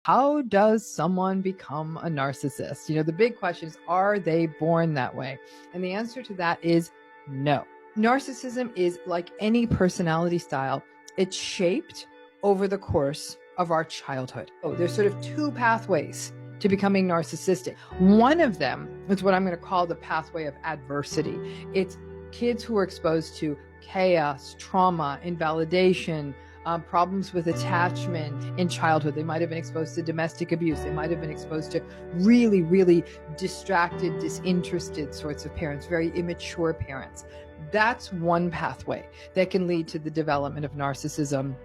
How does someone become a narcissist? The big question is, are they born that way? And the answer to that is no. Narcissism is like any personality style. It's shaped over the course of our childhood. There's sort of two pathways to becoming narcissistic. One of them is what I'm going to call the pathway of adversity. It's kids who are exposed to chaos, trauma, invalidation, problems with attachment in childhood. They might have been exposed to domestic abuse. They might have been exposed to really, really distracted, disinterested sorts of parents, very immature parents. That's one pathway that can lead to the development of narcissism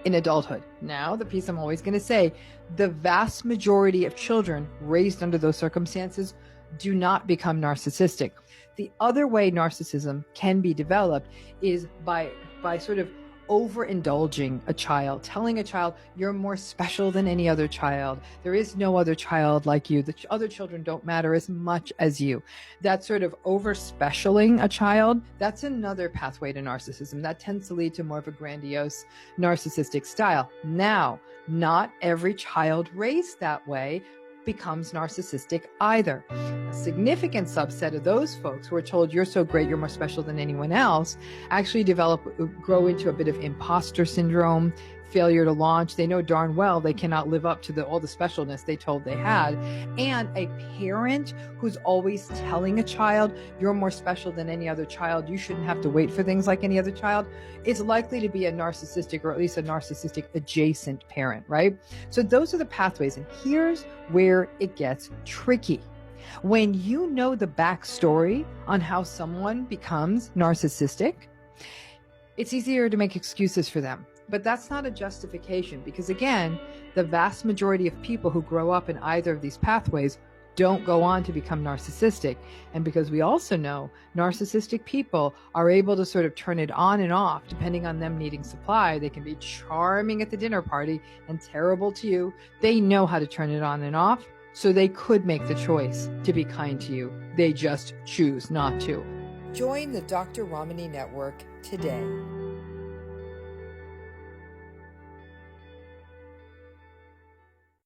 in adulthood. Now, the piece I'm always going to say, the vast majority of children raised under those circumstances do not become narcissistic. The other way narcissism can be developed is by sort of overindulging a child, telling a child you're more special than any other child. There is no other child like you. The other children don't matter as much as you. That sort of over-specialing a child, that's another pathway to narcissism. That tends to lead to more of a grandiose narcissistic style. Now, not every child raised that way becomes narcissistic either. A significant subset of those folks who are told you're so great, you're more special than anyone else, actually grow into a bit of impostor syndrome, failure to launch. They know darn well they cannot live up to all the specialness they told they had. And a parent who's always telling a child, you're more special than any other child, you shouldn't have to wait for things like any other child, is likely to be a narcissistic, or at least a narcissistic adjacent parent, right? So those are the pathways. And here's where it gets tricky. When you know the backstory on how someone becomes narcissistic, it's easier to make excuses for them. But that's not a justification, because again, the vast majority of people who grow up in either of these pathways don't go on to become narcissistic. And because we also know narcissistic people are able to sort of turn it on and off depending on them needing supply. They can be charming at the dinner party and terrible to you. They know how to turn it on and off, so they could make the choice to be kind to you. They just choose not to. Join the Dr. Ramani Network today.